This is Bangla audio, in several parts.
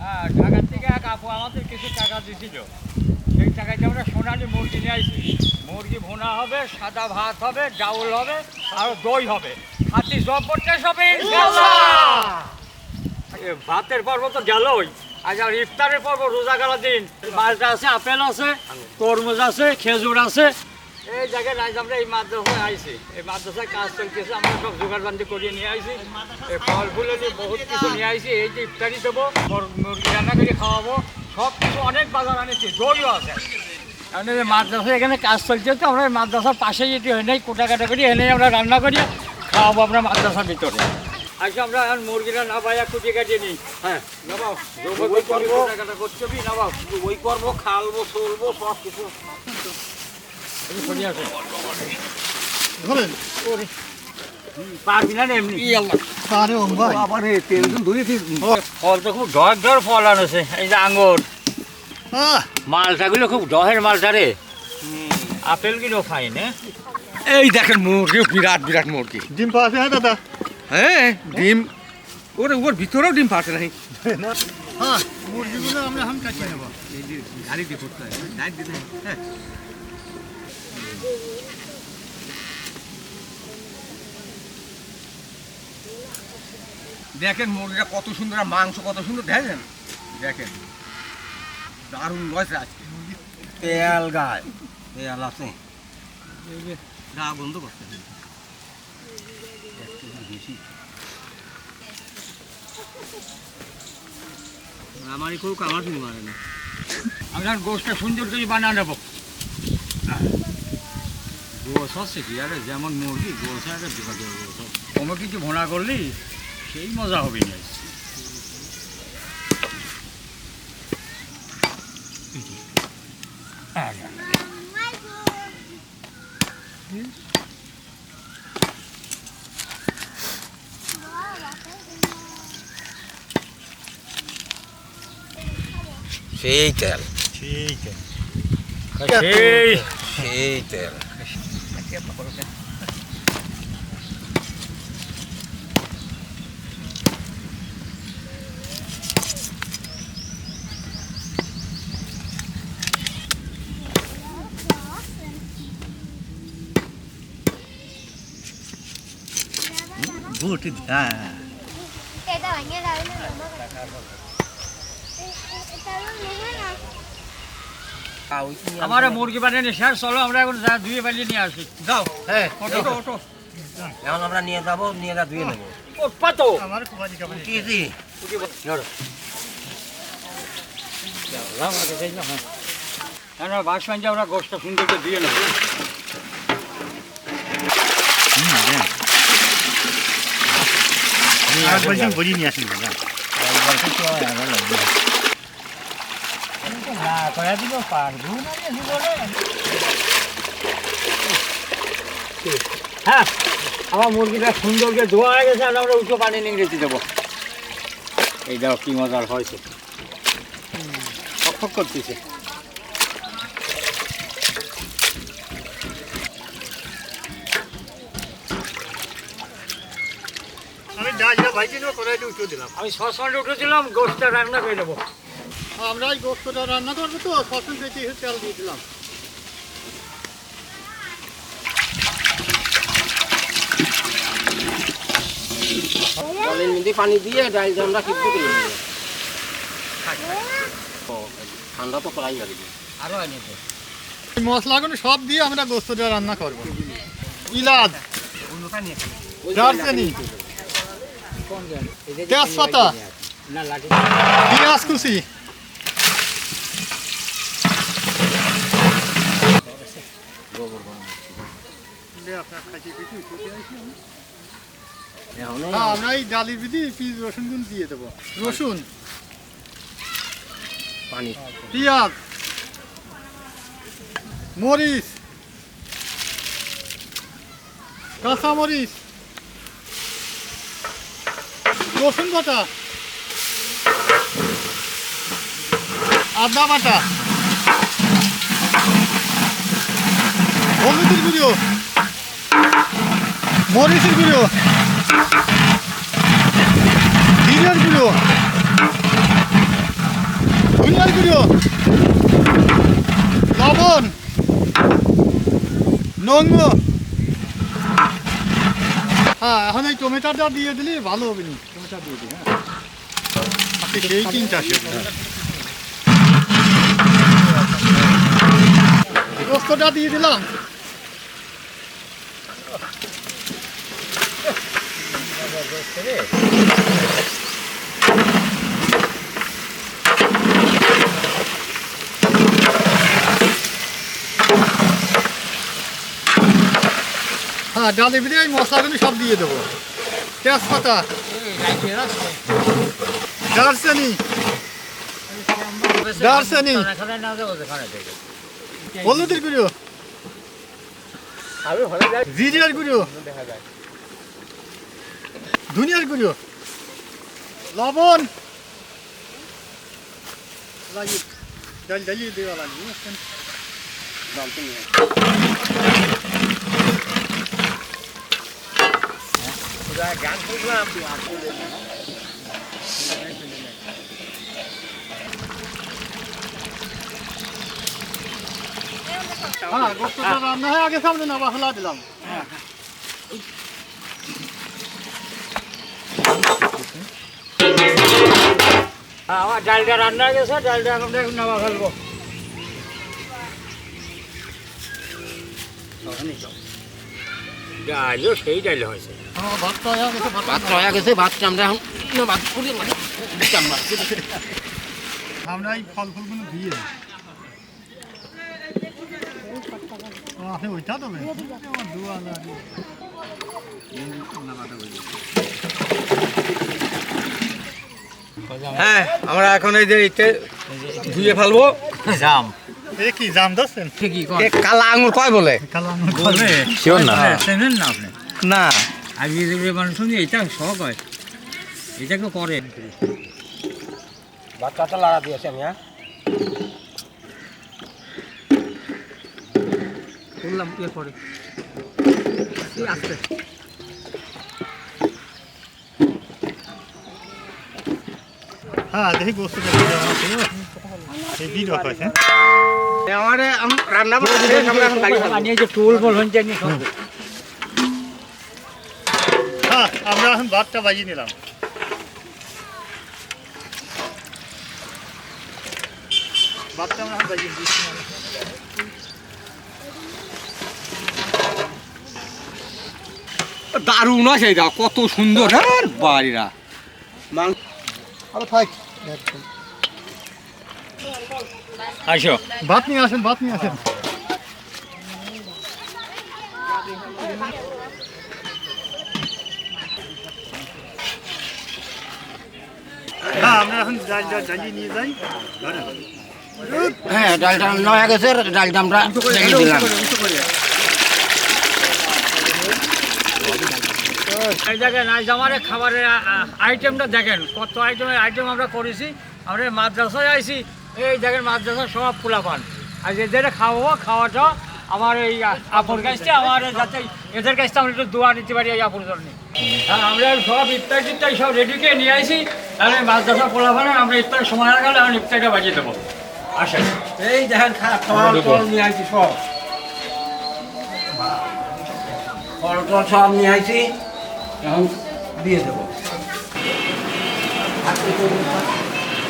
হ্যাঁ, ঢাকার থেকে এক আপু আমাদের কিছু টাকা দিয়েছিল। সেই টাকায় আমরা সোনালি মুরগি নিয়ে আসি। মুরগি ভুনা হবে, সাদা ভাত হবে, ডাউল হবে, আর দই হবে। খাঁটি জব করতে হবে ইনশাআল্লাহ। ভাতের পর্ব তো গেলই, আজ আর ইফতারের পর্ব, রোজা গেলার দিন। মালটা আছে, আপেল আছে, তরমুজ আছে, খেজুর আছে। এই জায়গায় আজ আমরা এই মাদ্রাসায় আইছি। এই মাদ্রাসায় কাজ চলতেছে, আমরা সব জোগাড়বান্দি করিয়ে নিয়ে আইছি। এই ফল ফুল নিয়ে বহুত কিছু নিয়ে আইছি। এই যে ইফতারি দেবো, মুরগি রান্না করে খাওয়াবো, সব কিছু অনেক বাজার আনেছি, দইও আছে। কারণ এই মাদ্রাসা এখানে কাজ চলছে, তো আমরা মাদ্রাসার পাশে যেটি হয় নাই, কোটা কাটা করি এনে আমরা রান্না করি খাওয়াবো আপনার মাদ্রাসার ভিতরে। আজকে আমরা এখন মুরগিটা না ভাইয়া কুটিয়ে কাটিয়ে নিই। হ্যাঁ নাবাও, কোটা কাটা করতে হবে, নাবাও ওই করবো, খালবো, চলবো, সব কিছু পারবি না এমনি। ফল তো খুব ডর ফল আনেছে। এই যে আঙুর, মালটাগুলো খুব ডহের মালটা রে। আপেল গুলো খাই না। এই দেখেন মুরগি, বিরাট বিরাট মুরগি। ডিম পাচ্ছে হ্যাঁ দাদা? হ্যাঁ ডিম, ওর ভিতরেও ডিম পাচ্ছে নাই। হ্যাঁ, মুরগিগুলো আমরা এখন কাটিয়ে নেবো। গাড়ি দিয়ে করতে হয়, লাইট দিতে হয়। হ্যাঁ দেখেন মুরগিটা কত সুন্দর, আর মাংস কত সুন্দর। দেখেন দেখেন, দারুণ রয়েছে আজকে। তেল গায়ে তেল আছে, গা বন্ধ করতে বেশি। আমারই কেউ কামার শুনে মারে না। আমরা গোষ্ঠটা সুন্দর করে বানা নেবো। গোস হচ্ছে কি আরে, যেমন মুরগি গোস আরে কোনো কিছু ভোনা করলি সেই মজা হবে না। সেই তেল, ঠিক সেই তেল। আমার মুরগি বানিয়ে নিয়ে শেষ, চলো আমরা এখন ধুয়ে বানিয়ে নিয়ে আসি। যাও, হ্যাঁ ওটো ওটো এখন আমরা নিয়ে যাবো, নিয়ে যা ধুয়ে নেবো। পাতো আমার কুমারি কামারি বাস পাঞ্জা আমরা গোষ্ঠটা সুন্দর করে দিয়ে নেবো। বলছেন বুঝি নিয়ে আসেন দাদা। হ্যাঁ, আমার মুরগিটা সুন্দর করে ধোয়া হয়ে গেছে, আর আমরা উঁচু পানি নিয়ে রেখে দেবো। এই দেখো কি মজার হয়েছে, ফক করতেছে। আমি ডালটা ভাইজি দেবো, কড়াইতে উঠে দিলাম। আমি শ্মশানে উঠেছিলাম, গোষ্ঠটা রান্না করে দেবো। আমরা এই গোস্তটা রান্না করবো, তো সসন পেতে তেল দিয়ে দিলাম। জলের মধ্যে পানি দিয়ে ডালটা আমরা কিন্তু করে নেবো। ঠান্ডা তো করাই লাগবে। আরও আনি তো এই মশলাগুলো সব দিয়ে আমরা গোস্তটা রান্না করবো। ইলাচ, দারচিনি, তেজপাতা, না লাঠি পেঁয়াজ কুচি, আমরা এই ডালির ভিতরে পেঁয়াজ রসুন দিয়ে দেবো। রসুন, পানি, পেঁয়াজ, মরিচ, কাঁচামরিচ, রসুন বাটা, আদা বাটা, হলুদের গুঁড়ো, মরিচের গুঁড়ো, জিরার গুঁড়ো, গুঁড়ো, লবণ, নোংর। হ্যাঁ, এখন এই টমেটোটা দিয়ে দিলে ভালো হবে নি। টমেটো দিয়ে দিই, হ্যাঁ। আপনি সেই চিন্তা গোস্তটা দিয়ে দিলাম। হ্যাঁ, ডালে ভিতরে এই মশলাগুলো সব দিয়ে দেবো। তেজপাতা, দারচিনি, দারচিনি, হলুদের গুঁড়ো, জিরার গুঁড়ো, ধনিয়ার গুঁড়ো, লবণ, ডাল ডালিয়ে দেওয়া লাগবে। হ্যাঁ, গোস্তটা রান্না হয়ে আগে সামনে না মশলা দিলাম। আমার ডালটা রান্না হয়ে গেছে, ডালটা এখন নামা ফেলবো। ডালও সেই ডাল হয়েছে। হ্যাঁ, ভাতটা হয়ে গেছে, ভাত হয়ে গেছে, ভাতটা আমরা এখন ভাত করি মানে আমরা এই ফল ফুলগুলো দিয়ে দিই। আপনি ওইটা দেবেন? হ্যাঁ, আমরা এখন এই যে ধুয়ে ফেলবো জাম এ কি জাম দিচ্ছেন? কালা আঙুর কয় বলে কালা আঙুর বলে? শিওর না চেনেন না আপনি? না আগে মানুষ এটা শখ হয়, এটাকে করে। বাচ্চাটা লাড়া দিয়েছি আমি। হ্যাঁ, করলাম ইয়ে করে আসতে। হ্যাঁ, দেখি গোস্তটা এই বিট আছে। আমার রান্না নিয়ে যে টুল বল হচ্ছে নি সব। হ্যাঁ, আমরা এখন ভাতটা বাজিয়ে নিলাম। ভাতটা আমরা এখন বাজিয়ে দিচ্ছি। দারুণ আছে এটা, কত সুন্দর। হ্যাঁ, বাড়িরা আরে থাক, আসো ভাত নিয়ে আসেন, ভাত নিয়ে আসেন। হ্যাঁ, আমরা এখন ডালটা জ্বালিয়ে নিয়ে যাই ঘরে। হ্যাঁ, ডালটা রান্না হয়ে গেছে, ডালটা আমরা ঢেলে দিলাম। এই জায়গায় নাই আমারে খাবারের আইটেমটা দেখেন, কত আইটেম আমরা করেছি। আমরা মাদ্রাসায় আইছি, এই জায়গার মাদ্রাসা সব খোলা পান। আর এদের খাওয়াটা আমার এই আপুর কাছটা, আমার যাতে এদের কাছটা আমরা একটু দোয়া নিতে পারি এই আপুর জন্য। আর আমরা সব ইফতার টিফতার সব রেডিকে নিয়ে আসি, তাহলে মাদ্রাসা খোলা পানে আমরা ইফতারের সময় না গেলে আমরা ইফতারটা বাজিয়ে দেবো। আসেন, এই দেখেন ফল নিয়ে আসছি, সব ফল টল সব নিয়ে আসছি, এখন দিয়ে দেবো।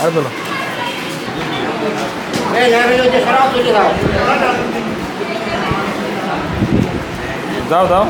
আর বলো, দাও দাও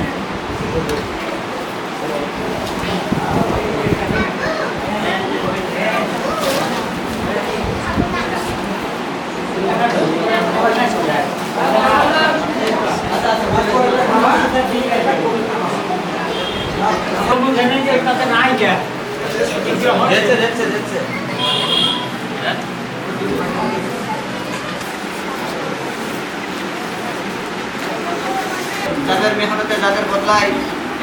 যাদের মেহনতে যাদের বদলায়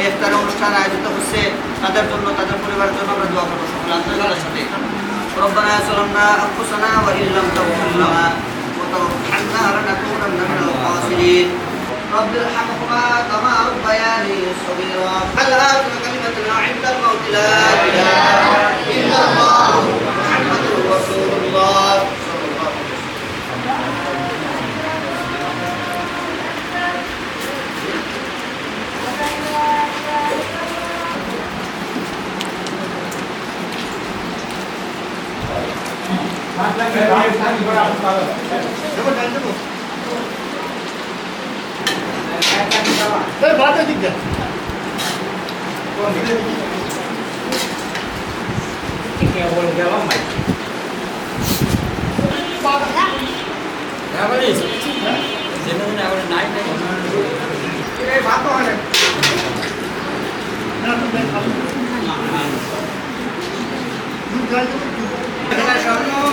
ইফতার অনুষ্ঠান আয়োজিত হচ্ছে, তাদের জন্য, তাদের পরিবারের জন্য আমরা দোয়া করবো সকলে আন্তরিকতার সাথে। ربنا ظلمنا أنفسنا وإن لم تغفر لنا وترحمنا لنكونن من الخاسرين رب ارحمهما كما ربياني صغيرا هل آخر كلمتنا عند الموت لا إله إلا الله محمد رسول الله صلى الله বাদ দিক দে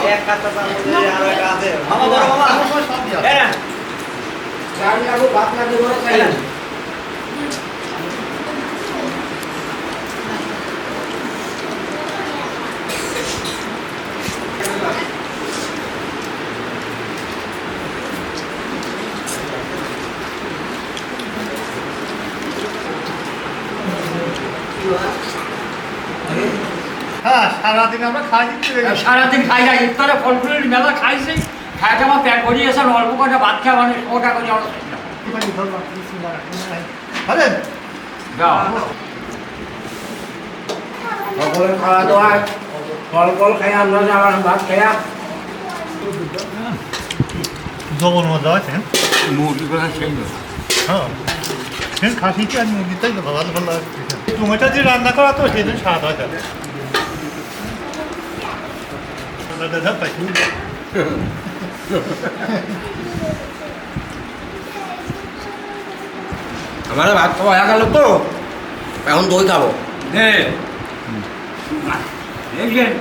এক কাটা আরো একটা আছে বাবা বড় বাবা এই না গাড়ি লাগো ভাত লাগে বড় খাই না হ্যাঁ সারাদিন আমরা খাই দিচ্ছি সারাদিন খাই যাই ইফতারে ফল ফুলের মেলা খাইছি খাইতে আমার পেট ভরিয়েছে অল্প করে ভাত খাওয়া মানে ওটা করে আরে যাও সকলে খাওয়া দাওয়া ফল খাই আমরা যাওয়ার ভাত খাইয়া জবর মজা আছে মুরগি করে সেই হ্যাঁ সে খাসিতে আর মুরগিটাই তো ভালো ভালো লাগে টমেটো দিয়ে রান্না করা তো সেই জন্য স্বাদ হয় তাহলে দাদা পাইছি আমার ভাত খাওয়া হয়ে গেল তো এখন দই খাবো দে দেখলেন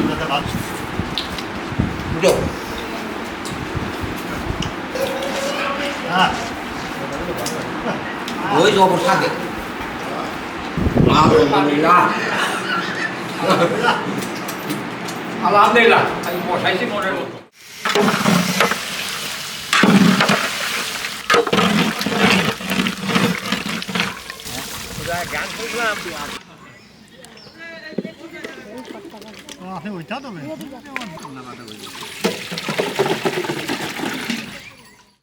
দাদা ভালো বুঝো হ্যাঁ দই জবর থাকে আলহামদুলিল্লাহ আলহামদুলিল্লাহ আমি বসাইছি মনের মতো আপনি ওইটা দেবেন